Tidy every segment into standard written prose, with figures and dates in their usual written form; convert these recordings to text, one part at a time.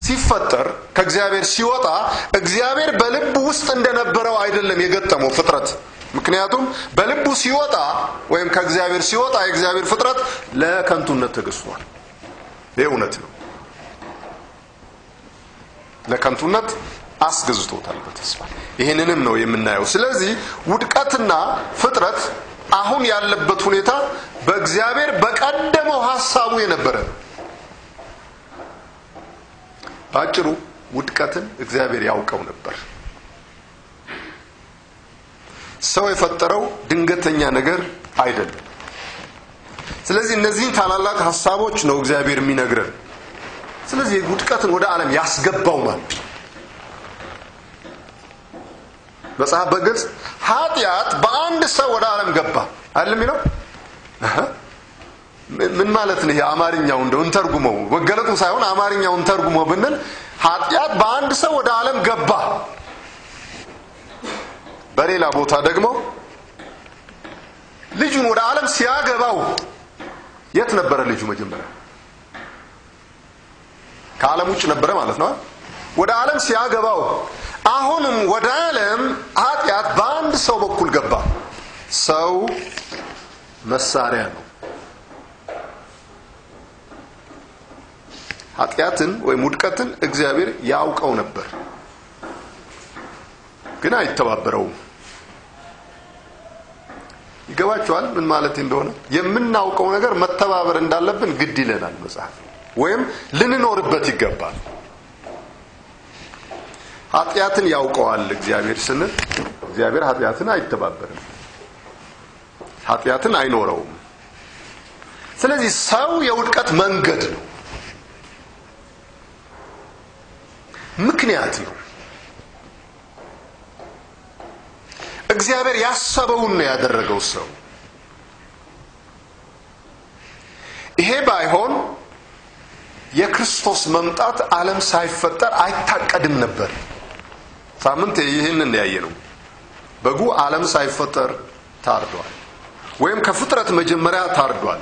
ሲፈጠር ከእግዚአብሔር ሲወጣ እግዚአብሔር በልብ ውስጥ እንደነበረው አይደለም የገጠመው ፍጥረት ምክንያቱም በልቡ ሲወጣ ወይም ከእግዚአብሔር ሲወጣ የእግዚአብሔር ፍጥረት ለከንቱነት ተገዝቷል ለእውነት ነው ለከንቱነት አስገዝቶታል በተስፋ ይሄንንም ነው የምናየው ስለዚህ ውድቀትና ፍጥረት አሁን ያለበት ሁኔታ በእግዚአብሔር በቀደመው ሐሳቡ የነበረ ባጭሩ ውድቀትን እግዚአብሔር ያውቀው ነበር ሰው የፈጠረው ድንገተኛ ነገር አይደለም ስለዚህ እነዚህ ታላላቅ ሐሳቦች ነው እግዚአብሔር የሚነግረን ስለዚህ ውድቀትን ወደ ዓለም ያስገባው ማለት መጽሐፍ በግልጽ ኃጢአት በአንድ ሰው ወደ ዓለም ገባ አይደለም ይለው ምን ማለት ነው የአማርኛው እንደው እንተርጉመው ወገለጡ ሳይሆን አማርኛው እንተርጉመው ብንል ኃጢአት በአንድ ሰው ወደ ዓለም ገባ በሌላ ቦታ ደግሞ ልጁን ወደ ዓለም ሲያገባው የት ነበር ልጁ መጀመሪያ ከዓለም ውጭ ነበር ማለት ነው ወደ ዓለም ሲያገባው አሁንም ወደ ዓለም ኃጢአት በአንድ ሰው በኩል ገባ ሰው መሳሪያ ነው ኃጢአትን ወይ ውድቀትን እግዚአብሔር ያውቀው ነበር ግን አይተባበረውም ይገባችኋል ምን ማለት እንደሆነ የምናውቀው ነገር መተባበር እንዳለብን ግድ ይለናል መጽሐፍ ወይም ልንኖርበት ይገባል ኃጢአትን ያውቀዋል እግዚአብሔር ስንል እግዚአብሔር ኃጢአትን አይተባበርም ኃጢአትን አይኖረውም ስለዚህ ሰው የውድቀት መንገድ ነው ምክንያት ነው እግዚአብሔር ያሰበውን ነው ያደረገው ሰው ይሄ ባይሆን የክርስቶስ መምጣት ዓለም ሳይፈጠር አይታቀድም ነበር ሳምንት ይሄንን ያየነው በጉ ዓለም ሳይፈጠር ታርዷል ወይም ከፍጥረት መጀመሪያ ታርዷል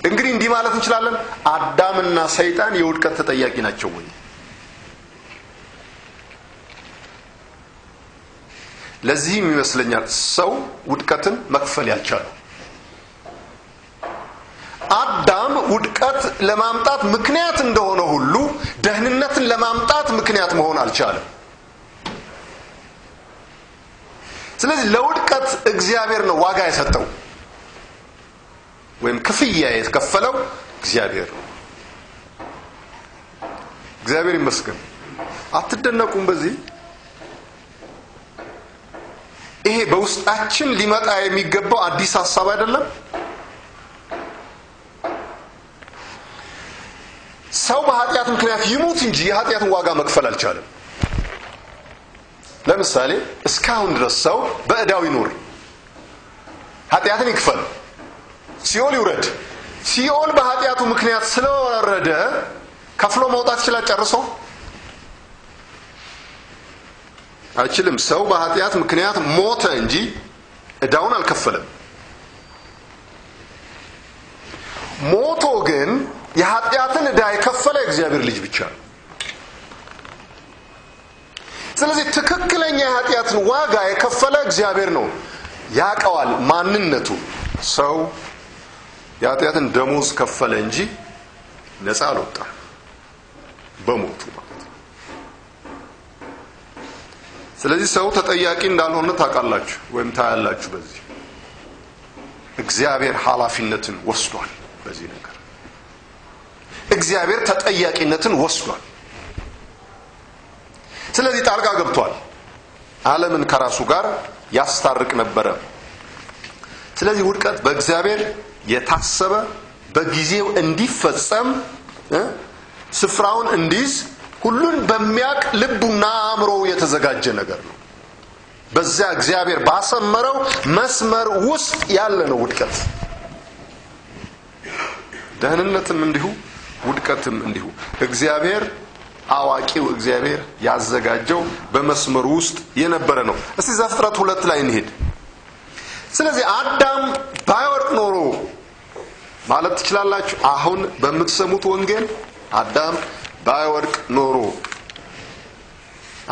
እንግዲህ እንዲህ ማለት እንችላለን አዳምና ሰይጣን የውድቀት ተጠያቂ ናቸው ወይ ለዚህም ይመስለኛል ሰው ውድቀትን መክፈል ያልቻለው አዳም ውድቀት ለማምጣት ምክንያት እንደሆነ ሁሉ ደህንነትን ለማምጣት ምክንያት መሆን አልቻለም ስለዚህ ለውድቀት እግዚአብሔር ነው ዋጋ የሰጠው ወይም ክፍያ የከፈለው እግዚአብሔር ይመስገን አትደነቁም በዚህ ይሄ በውስጣችን ሊመጣ የሚገባው አዲስ ሐሳብ አይደለም ሰው በኃጢአት ምክንያት ይሞት እንጂ የኃጢአትን ዋጋ መክፈል አልቻለም ለምሳሌ እስካሁን ድረስ ሰው በእዳው ይኖር ኃጢአትን ይክፈል ሲኦል ይውረድ ሲኦል በኃጢአቱ ምክንያት ስለወረደ ከፍሎ መውጣት ይችላል ጨርሶ አይችልም ሰው በኃጢአት ምክንያት ሞተ እንጂ እዳውን አልከፈለም ሞቶ ግን የኃጢአትን እዳ የከፈለ እግዚአብሔር ልጅ ብቻ ነው ስለዚህ ትክክለኛ የኃጢአትን ዋጋ የከፈለ እግዚአብሔር ነው ያቀዋል ማንነቱ ሰው የኃጢአትን ደሞዝ ከፈለ እንጂ ነፃ አልወጣም በሞቱ ስለዚህ ሰው ተጠያቂ እንዳልሆነ ታውቃላችሁ ወይም ታያላችሁ በዚህ እግዚአብሔር ኃላፊነትን ወስዷል በዚህ ነገር እግዚአብሔር ተጠያቂነትን ወስዷል ስለዚህ ጣልቃ ገብቷል ዓለምን ከራሱ ጋር ያስታርቅ ነበር ስለዚህ ውድቀት በእግዚአብሔር የታሰበ በጊዜው እንዲፈጸም ስፍራውን እንዲዝ ሁሉን በሚያቅ ልቡና አእምሮ የተዘጋጀ ነገር ነው በዛ እግዚአብሔር ባሰመረው መስመር ውስጥ ያለ ነው ውድቀት ደህንነትም እንዲሁ ውድቀትም እንዲሁ እግዚአብሔር አዋቂው እግዚአብሔር ያዘጋጀው በመስመር ውስጥ የነበረ ነው እስቲ ዘፍጥረት 2 ላይ እንሄድ ስለዚህ አዳም ባይወድቅ ኖሮ ማለት ትችላላችሁ አሁን በምትሰሙት ወንጌል አዳም ባይወድቅ ኖሮ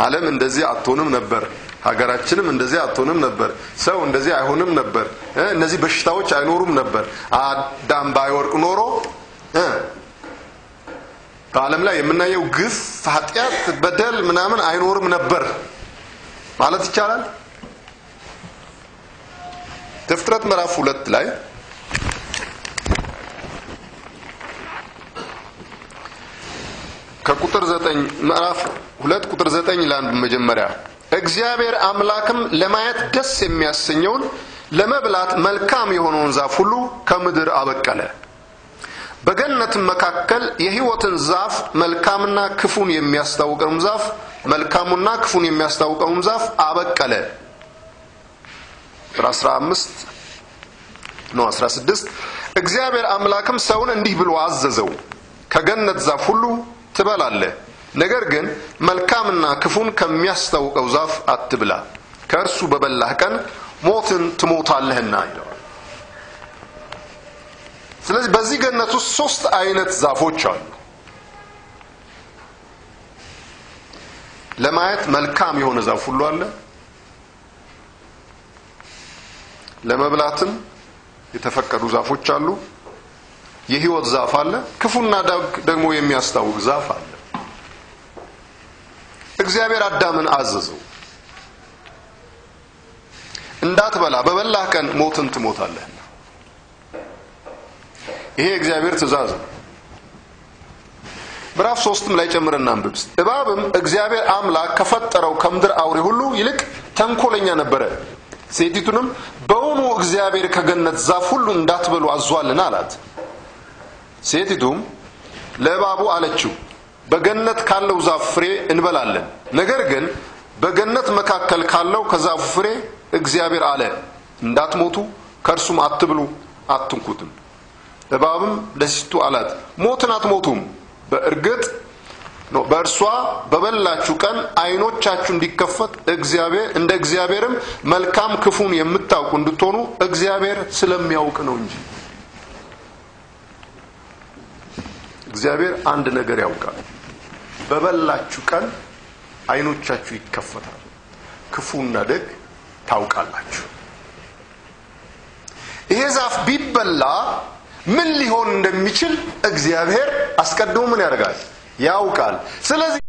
ዓለም እንደዚህ አትሆንም ነበር ሀገራችንም እንደዚህ አትሆንም ነበር ሰው እንደዚህ አይሆንም ነበር እነዚህ በሽታዎች አይኖሩም ነበር አዳም ባይወርቅ ኖሮ በዓለም ላይ የምናየው ግፍ ኃጢአት በደል ምናምን አይኖርም ነበር ማለት ይቻላል ዘፍጥረት ምዕራፍ 2 ላይ ከቁጥር 9 ምዕራፍ 2 ቁጥር 9 ላይ መጀመሪያ እግዚአብሔር አምላክም ለማየት ደስ የሚያሰኘውን ለመብላት መልካም የሆነውን ዛፍ ሁሉ ከምድር አበቀለ በገነትም መካከል የሕይወትን ዛፍ መልካምና ክፉን የሚያስታውቀውን ዛፍ መልካሙና ክፉን የሚያስታውቀውን ዛፍ አበቀለ 16 እግዚአብሔር አምላክም ሰውን እንዲህ ብሎ አዘዘው ከገነት ዛፍ ሁሉ ትበላለህ ነገር ግን መልካምና ክፉን ከሚያስታውቀው ዛፍ አትብላ ከእርሱ በበላህ ቀን ሞትን ትሞታለህና ይላል ስለዚህ በዚህ ገነት ውስጥ 3 አይነት ዛፎች አሉ ለማየት መልካም የሆነ ዛፍ ሁሉ አለ ለመብላትም የተፈቀዱ ዛፎች አሉ የሕይወት ዛፍ አለ ክፉና ደግሞ የሚያስታውቅ ዛፍ አለ እግዚአብሔር አዳምን አዘዘው እንዳትበላ በበላህ ቀን ሞትን ትሞታለህ ይሄ እግዚአብሔር ትእዛዝ ነው ምዕራፍ 3 ላይ ጨምረና አንብብስ እባብም እግዚአብሔር አምላክ ከፈጠረው ከምድር አውሬ ሁሉ ይልቅ ተንኮለኛ ነበረ ሴቲቱንም በእውኑ እግዚአብሔር ከገነት ዛፍ ሁሉ እንዳትበሉ አዟልና አላት ሴቲቱም ለእባቡ አለችው በገነት ካለው ዛፍ ፍሬ እንበላለን ነገር ግን በገነት መካከል ካለው ከዛፉ ፍሬ እግዚአብሔር አለ እንዳትሞቱ ከእርሱም አትብሉ አትንኩትም እባብም ለሴቲቱ አላት ሞትን አትሞቱም በእርግጥ ነው በእርሷ በበላችሁ ቀን አይኖቻችሁ እንዲከፈት እግዚአብሔር እንደ እግዚአብሔርም መልካም ክፉን የምታውቁ እንድትሆኑ እግዚአብሔር ስለሚያውቅ ነው እንጂ እግዚአብሔር አንድ ነገር ያውቃል በበላችሁ ቀን አይኖቻችሁ ይከፈታል ክፉና ደግ ታውቃላችሁ ይሄ ዛፍ ቢበላ ምን ሊሆን እንደሚችል እግዚአብሔር አስቀድሞ ምን ያደርጋል ያውቃል ስለዚህ